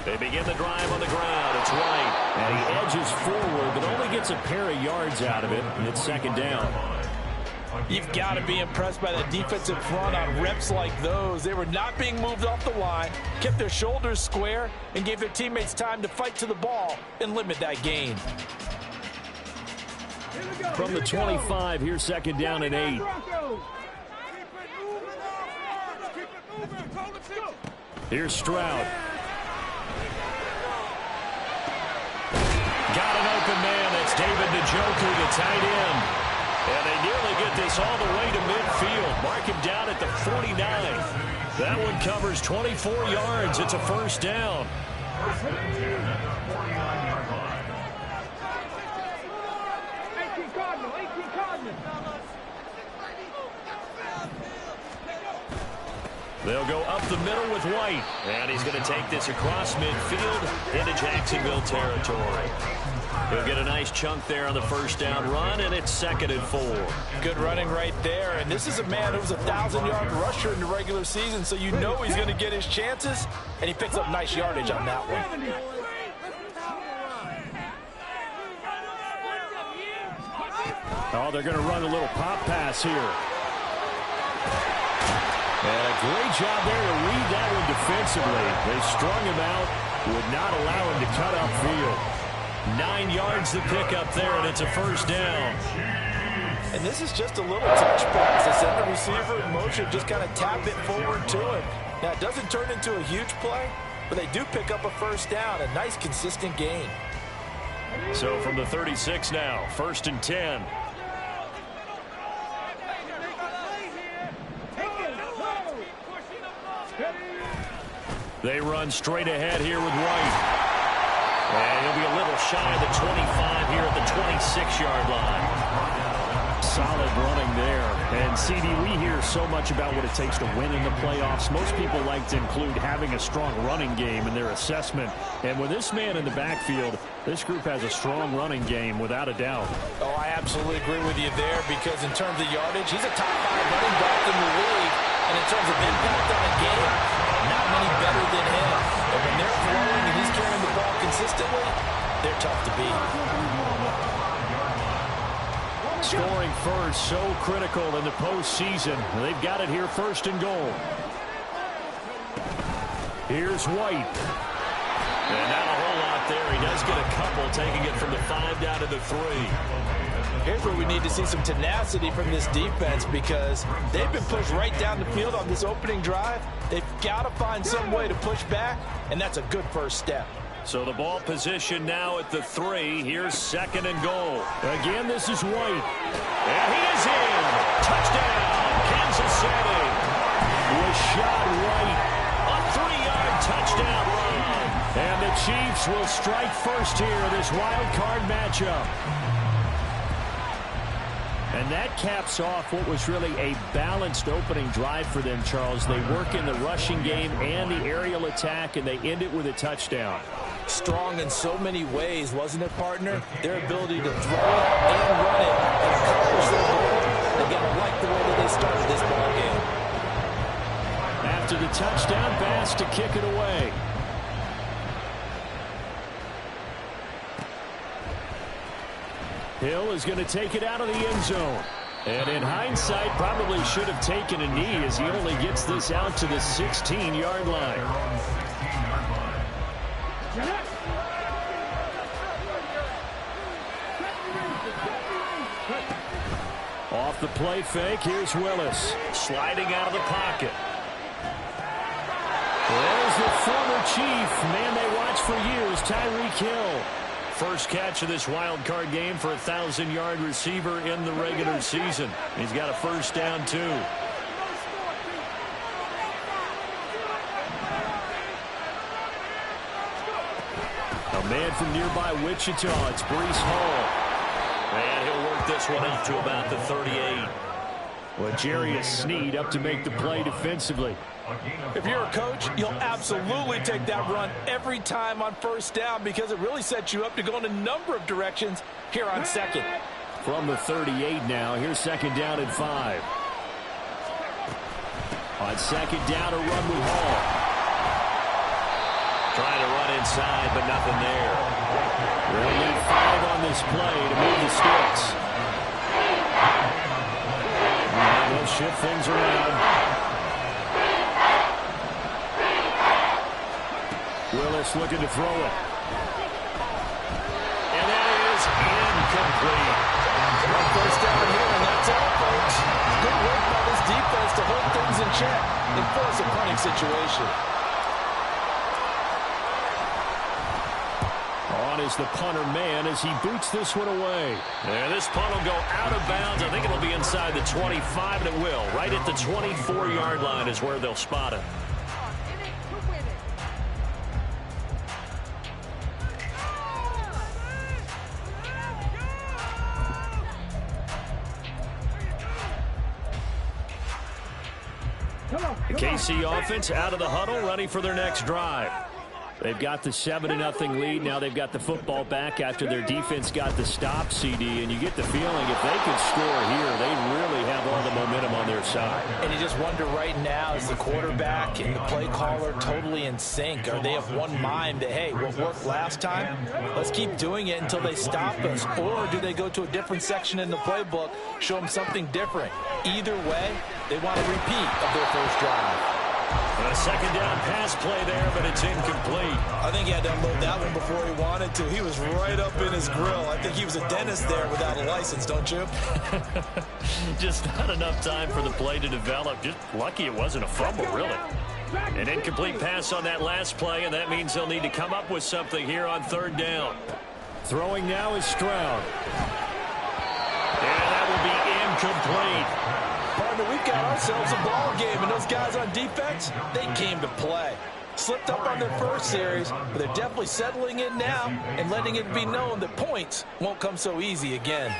They begin the drive on the ground. It's White. And he edges forward, but only gets a pair of yards out of it, and it's second down. You've got to be impressed by the defensive front on reps like those. They were not being moved off the line, kept their shoulders square, and gave their teammates time to fight to the ball and limit that gain. From the 25, here's second down and 8. Here's Stroud. Got an open man. That's David Njoku, the tight end. And they nearly get this all the way to midfield. Mark him down at the 49. That one covers 24 yards. It's a first down. They'll go up the middle with White. And he's going to take this across midfield into Jacksonville territory. He'll get a nice chunk there on the first down run, and it's 2nd and 4. Good running right there. And this is a man who was a 1,000-yard rusher in the regular season, so you know he's going to get his chances, and he picks up nice yardage on that one. Oh, they're going to run a little pop pass here. And a great job there to read that one defensively. They strung him out, would not allow him to cut upfield. 9 yards to pick up there, and it's a first down. And this is just a little touch pass. They send the receiver in motion, just kind of tap it forward to him. Now, it doesn't turn into a huge play, but they do pick up a first down, a nice, consistent gain. So from the 36 now, 1st and 10. They run straight ahead here with White. And he'll be a little shy of the 25 here at the 26-yard line. Solid running there. And, CD, we hear so much about what it takes to win in the playoffs. Most people like to include having a strong running game in their assessment. And with this man in the backfield, this group has a strong running game without a doubt. Oh, I absolutely agree with you there because in terms of yardage, he's a top 5 running back in the league. And in terms of impact on a game, not many better than him. And when they're throwing and he's carrying the ball consistently, they're tough to beat. Scoring first, so critical in the postseason. They've got it here, 1st and goal. Here's White. And not a whole lot there. He does get a couple, taking it from the 5 down to the 3. Here's where we need to see some tenacity from this defense because they've been pushed right down the field on this opening drive. They've got to find some way to push back, and that's a good first step. So the ball position now at the 3. Here's 2nd and goal. Again, this is White. And he is in. Touchdown, Kansas City. Rachaad White, a 3-yard touchdown run. And the Chiefs will strike first here in this wild card matchup. And that caps off what was really a balanced opening drive for them, Charles. They work in the rushing game and the aerial attack, and they end it with a touchdown. Strong in so many ways, wasn't it, partner? Their ability to throw it and run it and accomplish their goal. They got to like the way that they started this ball game. After the touchdown pass to kick it away. Hill is going to take it out of the end zone. And in hindsight, probably should have taken a knee as he only gets this out to the 16-yard line. Off the play fake, here's Willis. Sliding out of the pocket. There's the former Chief, man they watched for years, Tyreek Hill. First catch of this wild card game for a 1,000-yard receiver in the regular season. He's got a first down, too. A man from nearby Wichita, it's Breece Hall. And he'll work this one out to about the 38. Well, Jarius Sneed up to make the play defensively. If you're a coach, you'll absolutely take that run every time on first down because it really sets you up to go in a number of directions here on second. From the 38 now, here's second down and 5. On second down, a run with Hall. Trying to run inside, but nothing there. They'll need 5 on this play to move the sticks. And they'll shift things around. Willis looking to throw it. And that is incomplete. One first down here, and that's all, folks. Good work by this defense to hold things in check and force a punting situation. On is the punter man as he boots this one away. And this punt will go out of bounds. I think it'll be inside the 25, and it will. Right at the 24-yard line is where they'll spot it. The KC offense out of the huddle, ready for their next drive. They've got the 7-0 lead. Now they've got the football back after their defense got the stop, CD. And you get the feeling if they can score here, they really have all the momentum on their side. And you just wonder right now, is the quarterback and the play caller totally in sync? Are they of one mind that, hey, what worked last time, let's keep doing it until they stop us? Or do they go to a different section in the playbook, show them something different? Either way, they want a repeat of their first drive. A second down pass play there, but it's incomplete. I think he had to unload that one before he wanted to. He was right up in his grill. I think he was a dentist there without a license, don't you? Just not enough time for the play to develop. Just lucky it wasn't a fumble, really. An incomplete pass on that last play, and that means they'll need to come up with something here on third down. Throwing now is Stroud. And that will be incomplete. Partner, we've got ourselves a ball game, and those guys on defense, they came to play. Slipped up on their first series, but they're definitely settling in now and letting it be known that points won't come so easy again.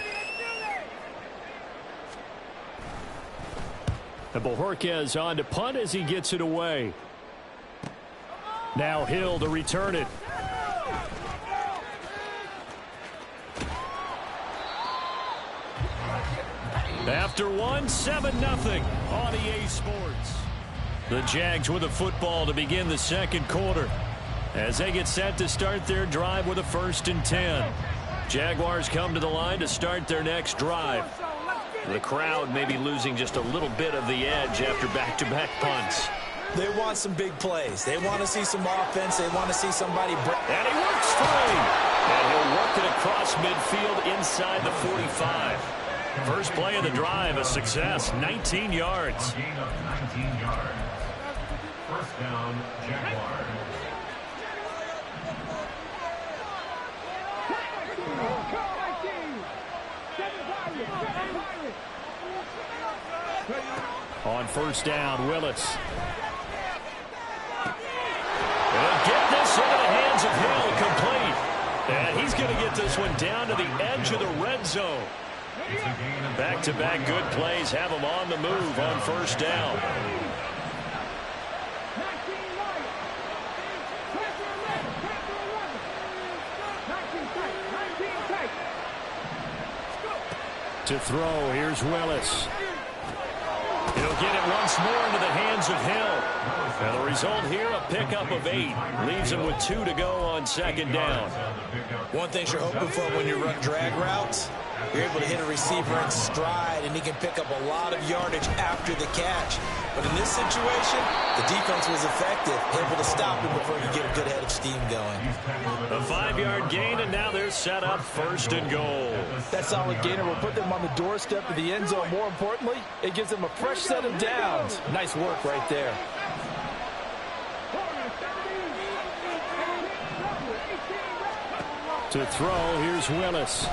And Bojorquez on to punt as he gets it away. Now Hill to return it. After 7-0 on EA Sports. The Jags with a football to begin the second quarter as they get set to start their drive with a 1st and 10. Jaguars come to the line to start their next drive. The crowd may be losing just a little bit of the edge after back-to-back punts. They want some big plays. They want to see some offense. They want to see somebody break. And he works free. And he'll work it across midfield inside the 45. First play of the drive, a success, 19 yards. Gain of 19 yards. First down, Jaguars. On first down, Willis. They'll get this into the hands of Hill, complete. And he's going to get this one down to the edge of the red zone. Back-to-back good plays have him on the move on first down. To throw, here's Willis. He'll get it once more into the hands of Hill. And the result here, a pickup of 8. Leaves him with 2 to go on second down. One thing you're hoping for when you run drag routes, you're able to hit a receiver in stride, and he can pick up a lot of yardage after the catch. But in this situation, the defense was effective, able to stop him before you get a good head of steam going. A 5-yard gain, and now they're set up 1st and goal. That solid gainer will put them on the doorstep of the end zone. More importantly, it gives them a fresh set of downs. Nice work right there. To throw, here's Willis.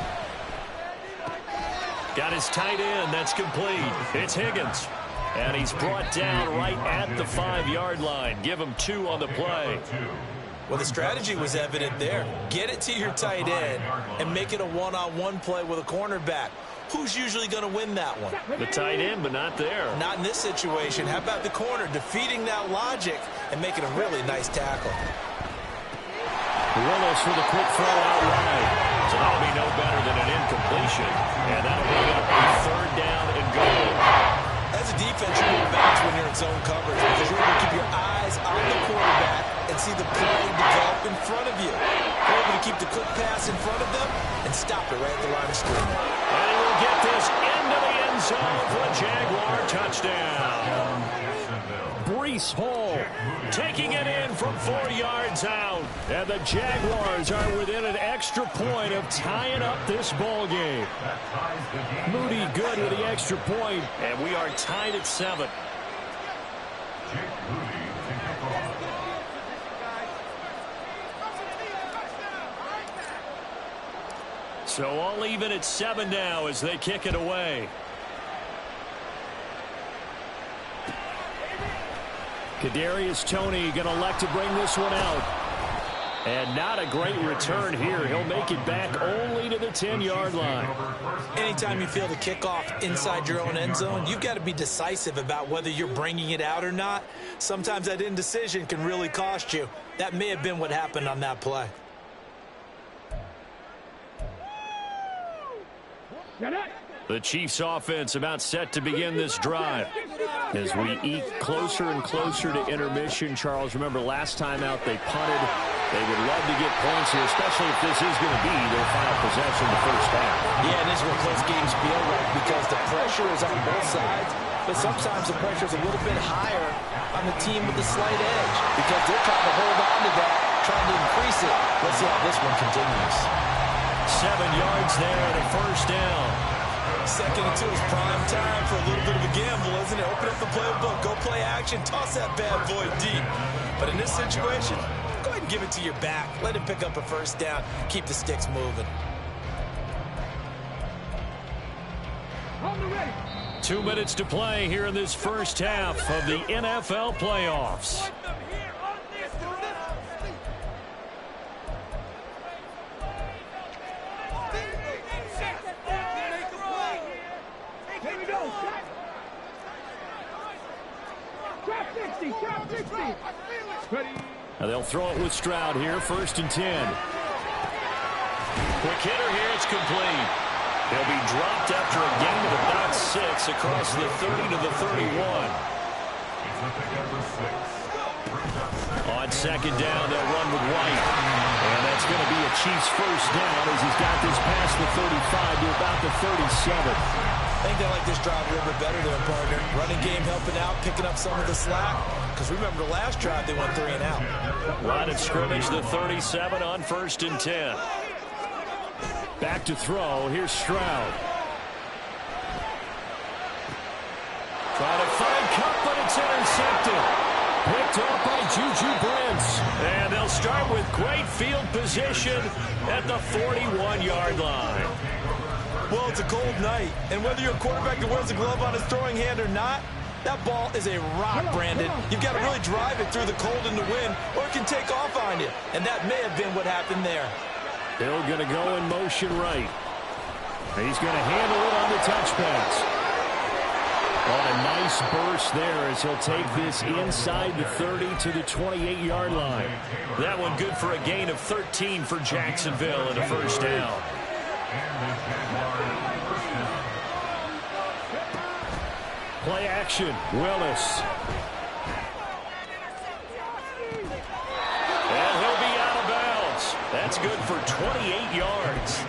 Got his tight end, that's complete. It's Higgins. And he's brought down right at the 5-yard line. Give him 2 on the play. Well, the strategy was evident there. Get it to your tight end and make it a one-on-one play with a cornerback. Who's usually going to win that one? The tight end, but not there. Not in this situation. How about the corner defeating that logic and making a really nice tackle? Willis with a quick throw out wide. So that'll be no better than an incompletion. And that'll bring up a 3rd down and goal. As a defense, you move backs when you're in zone coverage because you're able to keep your eyes on the quarterback and see the play develop in front of you. You're able to keep the quick pass in front of them and stop it right at the line of scrimmage. And he will get this into the end zone for a Jaguar touchdown. Breece Hall taking it in from 4 yards out. And the Jaguars are within an extra point of tying up this ball game. Moody good with the extra point, and we are tied at 7. So all even at 7 now as they kick it away. Kadarius Toney going to elect to bring this one out. And not a great return here. He'll make it back only to the 10-yard line. Anytime you feel the kickoff inside your own end zone, you've got to be decisive about whether you're bringing it out or not. Sometimes that indecision can really cost you. That may have been what happened on that play. The Chiefs offense about set to begin this drive. As we eke closer and closer to intermission, Charles, remember last time out they punted. They would love to get points here, especially if this is going to be their final possession the first half. Yeah, and this is where close games feel like because the pressure is on both sides, but sometimes the pressure is a little bit higher on the team with the slight edge because they're trying to hold on to that, trying to increase it. Let's see how this one continues. 7 yards there and a first down. 2nd and 2 is prime time for a little bit of a gamble, isn't it? Open up the playbook, go play action, toss that bad boy deep. But in this situation, go ahead and give it to your back. Let him pick up a first down. Keep the sticks moving. 2 minutes to play here in this first half of the NFL playoffs. Now they'll throw it with Stroud here, 1st and 10. Quick hitter here, it's complete. He'll be dropped after a gain of about 6 across the 30 to the 31. On 2nd down, they'll run with White. And that's going to be a Chiefs first down as he's got this past the 35 to about the 37. I think they like this drive a little bit better there, partner. Running game helping out, picking up some of the slack. Because remember, the last drive, they went 3 and out. Line of scrimmage, the 37 on 1st and 10. Back to throw. Here's Stroud. Trying to find Kupp, but it's intercepted. Picked up by Juju Brents. And they'll start with great field position at the 41-yard line. Well, it's a cold night, and whether you're a quarterback that wears a glove on his throwing hand or not, that ball is a rock, Brandon. You've got to really drive it through the cold and the wind, or it can take off on you, and that may have been what happened there. Hill going to go in motion right. He's going to handle it on the touch pass. Oh, a nice burst there as he'll take this inside the 30 to the 28-yard line. That one good for a gain of 13 for Jacksonville and a first down. Play action, Willis. And he'll be out of bounds. That's good for 28 yards.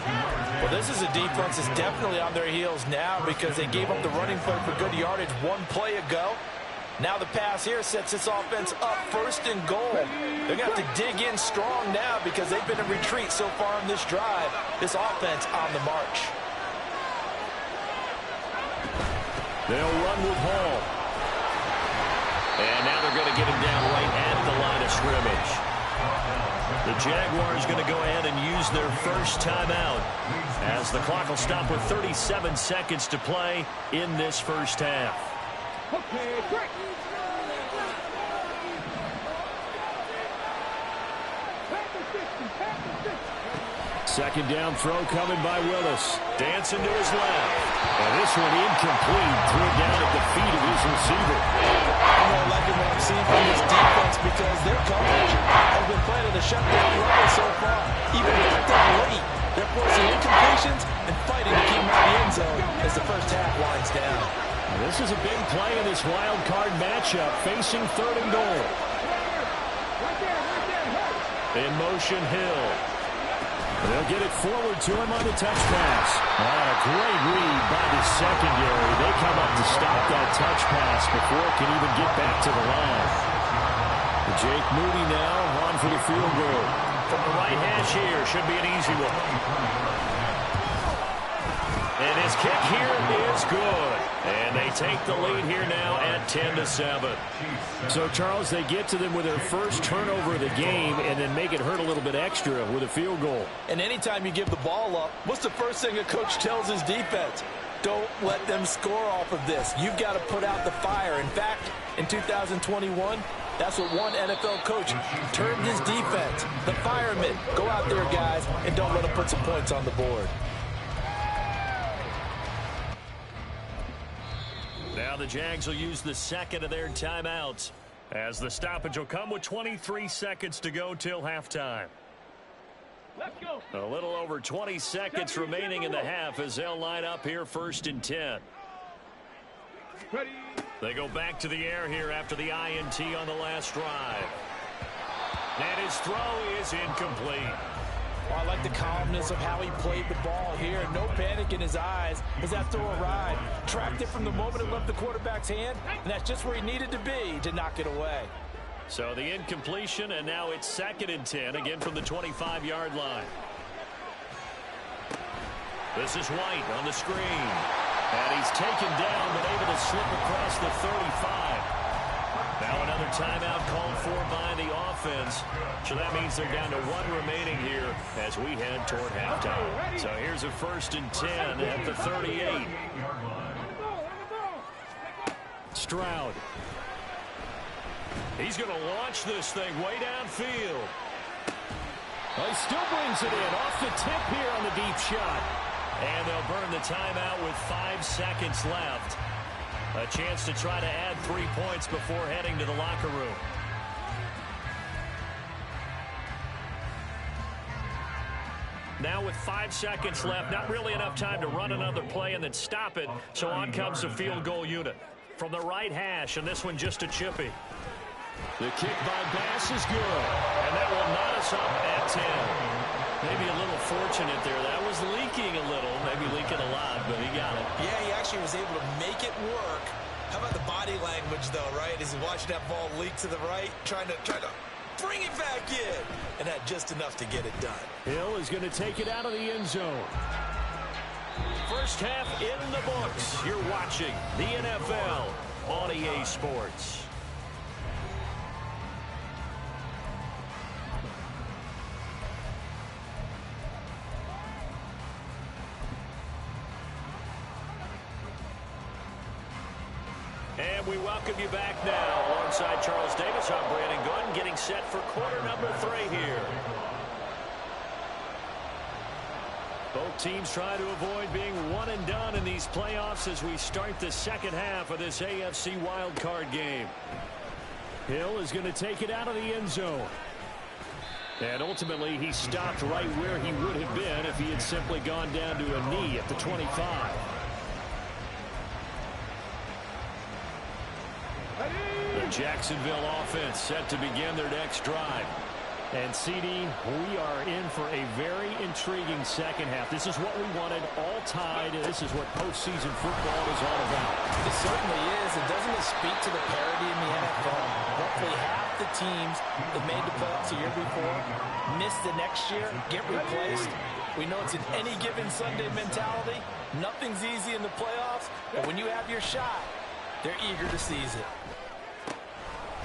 Well, this is a defense that's definitely on their heels now because they gave up the running play for good yardage 1 play ago. Now the pass here sets this offense up 1st and goal. They're going to have to dig in strong now because they've been in retreat so far on this drive. This offense on the march. They'll run with Hall. And now they're going to get him down right at the line of scrimmage. The Jaguars going to go ahead and use their first timeout as the clock will stop with 37 seconds to play in this first half. Okay, break. 2nd down throw coming by Willis. Dancing to his left. And this one incomplete. Threw it down at the feet of his receiver. I'm liking what I'm seeing from this defense because their coverage has been playing at a shutdown level so far. Even back down late, they're forcing incompletions and fighting to keep them out of the end zone as the first half winds down. This is a big play in this wild card matchup, facing 3rd and goal. In motion, Hill. They'll get it forward to him on the touch pass. A great read by the secondary. They come up to stop that touch pass before it can even get back to the line. Jake Moody now on for the field goal. From the right hash here, should be an easy one. And his kick here is good. And they take the lead here now at 10-7. So, Charles, they get to them with their first turnover of the game and then make it hurt a little bit extra with a field goal. And anytime you give the ball up, what's the first thing a coach tells his defense? Don't let them score off of this. You've got to put out the fire. In fact, in 2021, that's what one NFL coach termed his defense. The firemen. Go out there, guys, and don't let them put some points on the board. Now the Jags will use the second of their timeouts as the stoppage will come with 23 seconds to go till halftime. Let's go. A little over 20 seconds remaining in the half as they'll line up here 1st and 10. Ready. They go back to the air here after the INT on the last drive. And his throw is incomplete. I like the calmness of how he played the ball here. No panic in his eyes as that throw arrived. Tracked it from the moment it left the quarterback's hand, and that's just where he needed to be to knock it away. So the incompletion, and now it's 2nd and 10, again from the 25-yard line. This is White on the screen. And he's taken down, but able to slip across the 35. Now another timeout called for by the offense. So that means they're down to 1 remaining here as we head toward halftime. So here's a 1st and 10 at the 38. Stroud. He's going to launch this thing way downfield. Well, he still brings it in off the tip here on the deep shot. And they'll burn the timeout with 5 seconds left. A chance to try to add 3 points before heading to the locker room. Now with 5 seconds left, not really enough time to run another play and then stop it. So on comes the field goal unit. From the right hash, and this one just a chippy. The kick by Bass is good. And that will knot us up at 10. Maybe a little fortunate there. That was leaking a little, maybe leaking a lot, but he got it. Yeah, he actually was able to make it work. How about the body language, though, right? As he watched that ball leak to the right, trying to bring it back in, and had just enough to get it done. Hill is going to take it out of the end zone. First half in the books. You're watching the NFL on EA Sports. And we welcome you back now. Alongside Charles Davis, I'm Brandon Gunn, getting set for quarter number 3 here. Both teams try to avoid being one and done in these playoffs as we start the second half of this AFC wildcard game. Hill is going to take it out of the end zone. And ultimately, he stopped right where he would have been if he had simply gone down to a knee at the 25. The Jacksonville offense set to begin their next drive. And, CD, we are in for a very intriguing second half. This is what we wanted, all tied. This is what postseason football is all about. It certainly is. And doesn't it speak to the parity in the NFL? Roughly half the teams that made the playoffs the year before miss the next year, get replaced. We know it's an any given Sunday mentality. Nothing's easy in the playoffs. But when you have your shot, they're eager to seize it.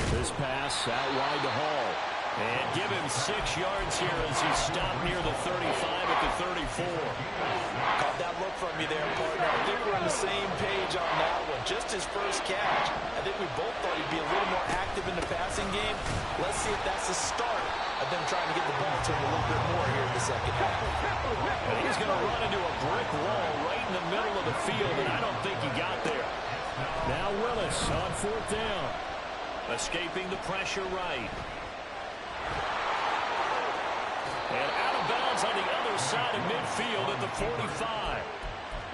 This pass out wide to Hall. And give him 6 yards here as he stopped near the 35 at the 34. Caught that look from you there, partner. I think we're on the same page on that one. Just his first catch. I think we both thought he'd be a little more active in the passing game. Let's see if that's the start of them trying to get the ball to him a little bit more here in the second half. And he's going to run into a brick wall right in the middle of the field, and I don't think he got there. Now Willis on 4th down. Escaping the pressure right. And out of bounds on the other side of midfield at the 45.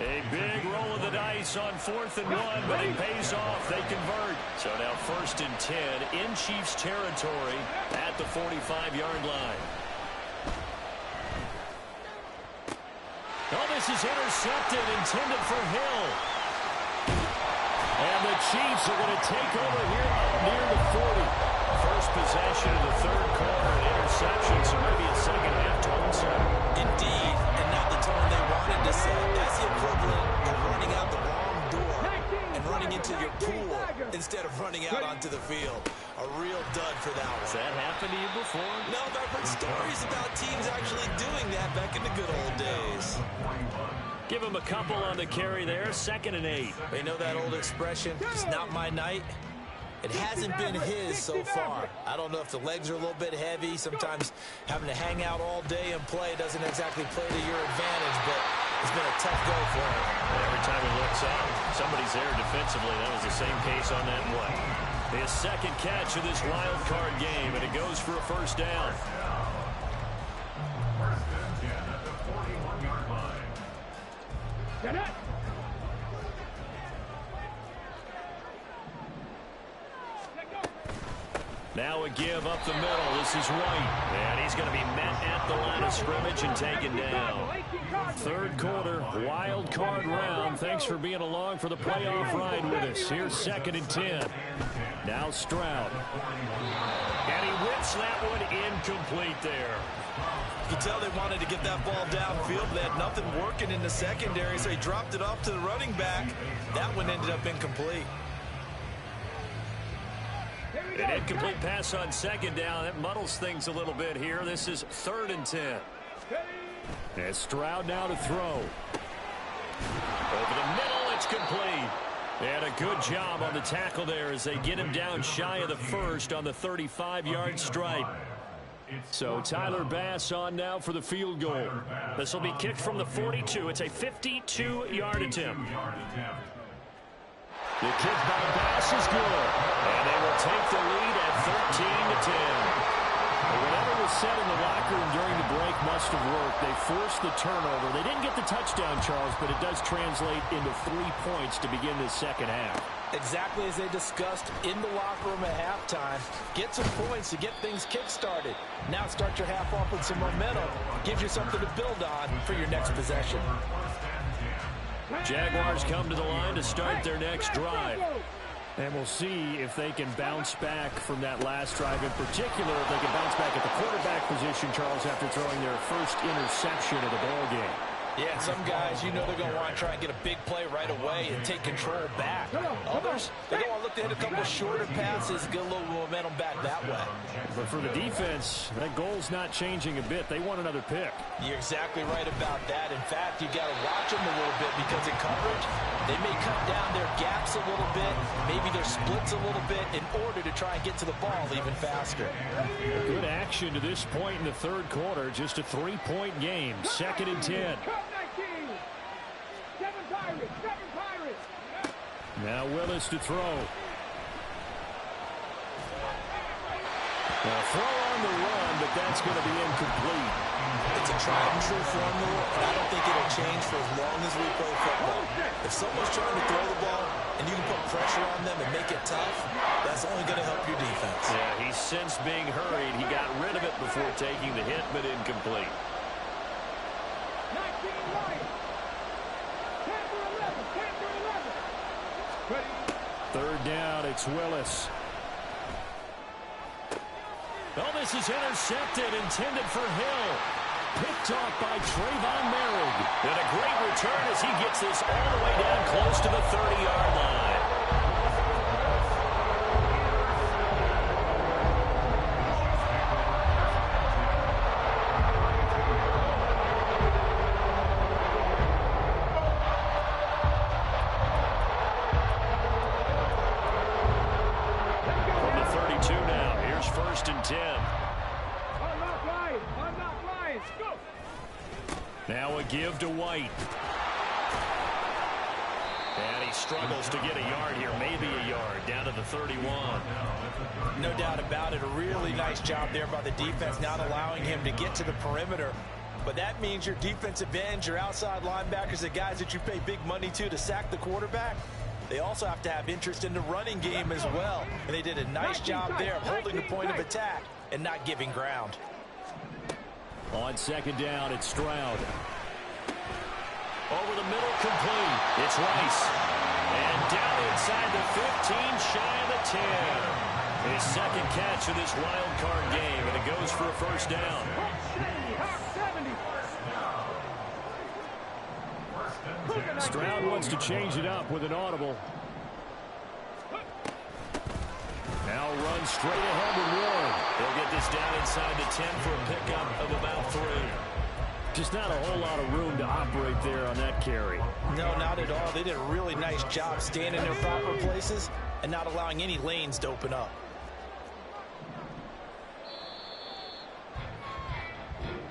A big roll of the dice on 4th and 1, but it pays off. They convert. So now 1st and 10 in Chiefs territory at the 45-yard line. Oh, this is intercepted, intended for Hill. And the Chiefs are going to take over here near the 40. First possession of the 3rd quarter, an interception, so maybe a second-half tone setter. Indeed, and not the tone they wanted to set. That's the equivalent of running out the wrong door and running into your pool instead of running out onto the field. A real dud for that one. Has that happened to you before? No, but I've heard stories about teams actually doing that back in the good old days. Give him a couple on the carry there, 2nd and 8. They know that old expression, it's not my night. It hasn't been his so far. I don't know if the legs are a little bit heavy. Sometimes having to hang out all day and play doesn't exactly play to your advantage, but it's been a tough go for him. And every time he looks up, somebody's there defensively. That was the same case on that play. His 2nd catch of this wild card game, and it goes for a 1st down. First and 10 at the 41-yard line. Get it. Now a give up the middle. This is White. And he's going to be met at the line of scrimmage and taken down. 3rd quarter, wild card round. Thanks for being along for the playoff ride with us. Here's 2nd and 10. Now Stroud. And he whips that one incomplete there. You can tell they wanted to get that ball downfield. They had nothing working in the secondary, so he dropped it off to the running back. That one ended up incomplete. An incomplete pass on 2nd down. That muddles things a little bit here. This is 3rd and 10. And Stroud now to throw. Over the middle, it's complete. And a good job on the tackle there as they get him down shy of the 1st on the 35-yard stripe. So Tyler Bass on now for the field goal. This will be kicked from the 42. It's a 52-yard attempt. The kick by Bass is good. And they will take the lead at 13-10. Whatever was said in the locker room during the break must have worked. They forced the turnover. They didn't get the touchdown, Charles, but it does translate into 3 points to begin this 2nd half. Exactly as they discussed in the locker room at halftime. Get some points to get things kick-started. Now start your half off with some momentum. Gives you something to build on for your next possession. Jaguars come to the line to start their next drive. And we'll see if they can bounce back from that last drive. In particular, if they can bounce back at the quarterback position, Charles, after throwing their first interception of the ball game. Yeah, and some guys, you know they're going to want to try and get a big play right away and take control back. Others, they're going to look to hit a couple shorter passes, get a little momentum back that way. But for the defense, that goal's not changing a bit. They want another pick. You're exactly right about that. In fact, you got to watch them a little bit because in coverage, they may cut down their gaps a little bit, maybe their splits a little bit in order to try and get to the ball even faster. Good action to this point in the 3rd quarter. Just a 3-point game. 2nd and 10. Now Willis to throw. Now throw on the run, but that's going to be incomplete. It's a tried and true formula, and I don't think it'll change for as long as we play football. If someone's trying to throw the ball and you can put pressure on them and make it tough, that's only going to help your defense. Yeah, he's since being hurried. He got rid of it before taking the hit, but incomplete. 3rd down, it's Willis. Oh, this is intercepted, intended for Hill. Picked off by Trayvon Merrick. And a great return as he gets this all the way down close to the 30-yard line. From the 32 now, here's 1st and 10. Now a give to White. And he struggles to get a yard here, maybe a yard, down to the 31. No doubt about it. A really nice job there by the defense, not allowing him to get to the perimeter. but that means your defensive ends, your outside linebackers, the guys that you pay big money to sack the quarterback, they also have to have interest in the running game as well. And they did a nice job there of holding the point of attack and not giving ground. On second down, it's Stroud. Over the middle, complete. It's Rice. And down inside the 15, shy of the 10. His second catch of this wild card game, and it goes for a first down. Stroud wants to change it up with an audible. Now runs straight ahead with Ward. They'll get this down inside the 10 for a pickup of about 3. Just not a whole lot of room to operate there on that carry. No, not at all. They did a really nice job staying in their proper places and not allowing any lanes to open up.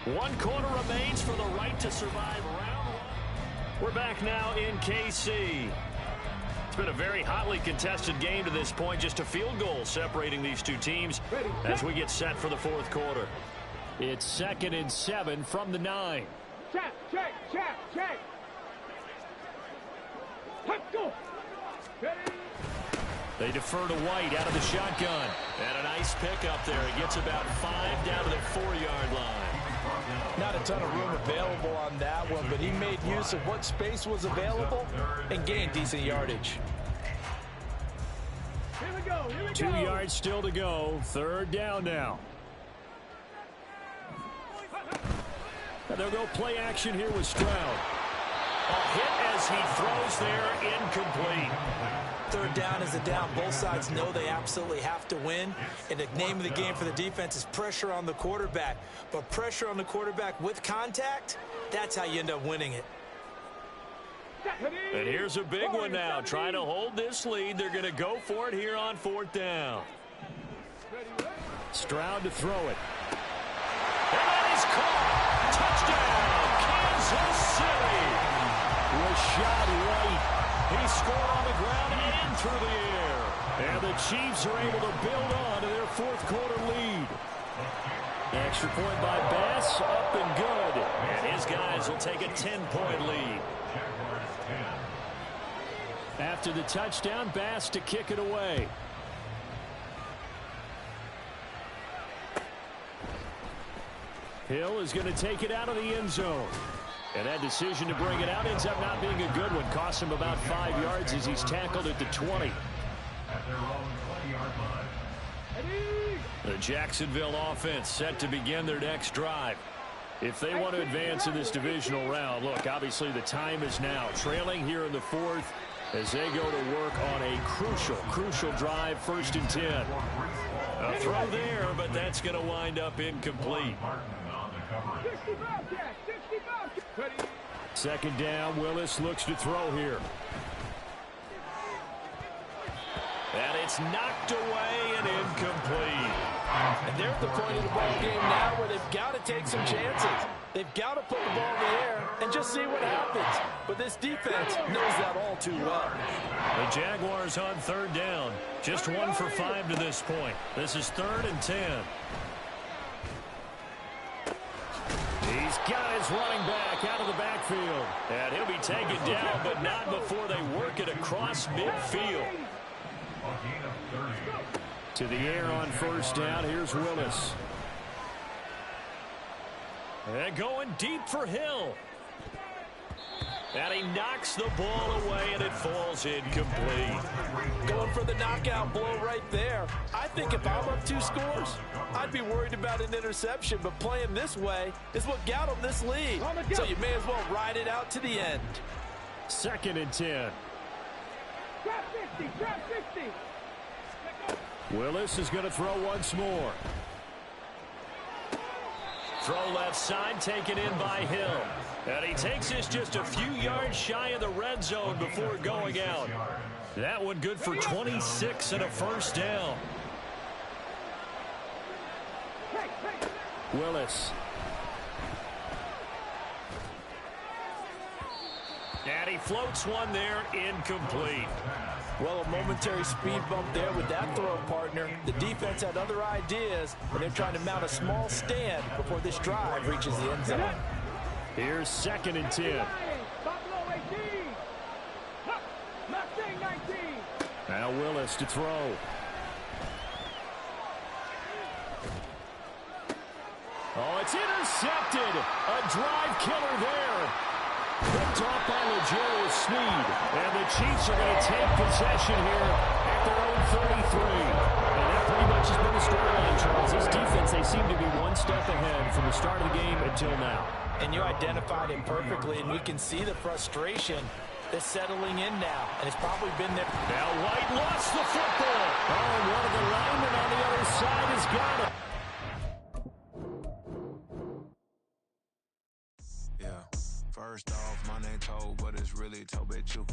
One quarter remains for the right to survive round 1. We're back now in KC. It's been a very hotly contested game to this point. Just a field goal separating these two teams as we get set for the fourth quarter. It's 2nd and 7 from the 9. Check. Let's go. They defer to White out of the shotgun. And a nice pickup there. He gets about 5 down to the 4-yard line. Not a ton of room available on that one, but he made use of what space was available and gained decent yardage. Here we go. 2 yards still to go. 3rd down now. And they'll go play action here with Stroud. A hit as he throws there, incomplete. 3rd down is a down. Both sides know they absolutely have to win. And the name of the game for the defense is pressure on the quarterback. But pressure on the quarterback with contact, that's how you end up winning it. And here's a big one now. Trying to hold this lead. They're going to go for it here on 4th down. Stroud to throw it. And that is caught. Touchdown, Kansas City. Rashad White. He scored on the ground and through the air. And the Chiefs are able to build on to their 4th quarter lead. Extra point by Bass, up and good. And his guys will take a 10-point lead. After the touchdown, Bass to kick it away. Hill is going to take it out of the end zone. And that decision to bring it out ends up not being a good one. Costs him about 5 yards as he's tackled at the 20. At their own 20-yard line. The Jacksonville offense set to begin their next drive. If they want to advance in this divisional round, look, obviously the time is now. Trailing here in the 4th as they go to work on a crucial drive, 1st and 10. A throw there, but that's going to wind up incomplete. 2nd down, Willis looks to throw here. And it's knocked away and incomplete. And they're at the point of the ball game now where they've got to take some chances. They've got to put the ball in the air and just see what happens. But this defense knows that all too well. The Jaguars on 3rd down. Just 1 for 5 to this point. This is 3rd and 10. He's got his running back out of the backfield. And he'll be taken down, but not before they work it across midfield. To the air on 1st down. Here's Willis. And going deep for Hill. And he knocks the ball away, and it falls incomplete. Going for the knockout blow right there. I think if I'm up 2 scores, I'd be worried about an interception, but playing this way is what got them this lead. So you may as well ride it out to the end. 2nd and 10. Drop 50. Willis is going to throw once more. Throw left side, taken in by Hill. And he takes this just a few yards shy of the red zone before going out. That one good for 26 and a 1st down. Willis. And he floats one there, incomplete. Well, a momentary speed bump there with that throw, partner. The defense had other ideas, and they're trying to mount a small stand before this drive reaches the end zone. Here's 2nd and 10. Buffalo 18. Mustang 19. Now Willis to throw. Oh, it's intercepted. A drive killer there. Picked off by L'Jarius Sneed. And the Chiefs are going to take possession here at their own 33. And that pretty much has been the storyline, Charles. This defense, they seem to be one step ahead from the start of the game until now. And you identified it perfectly, and we can see the frustration that's settling in now. And it's probably been there. Now White lost the football. Oh, and one of the linemen on the other side has got it. Yeah. First off, my name Toe, but it's really Tobe Chukwu.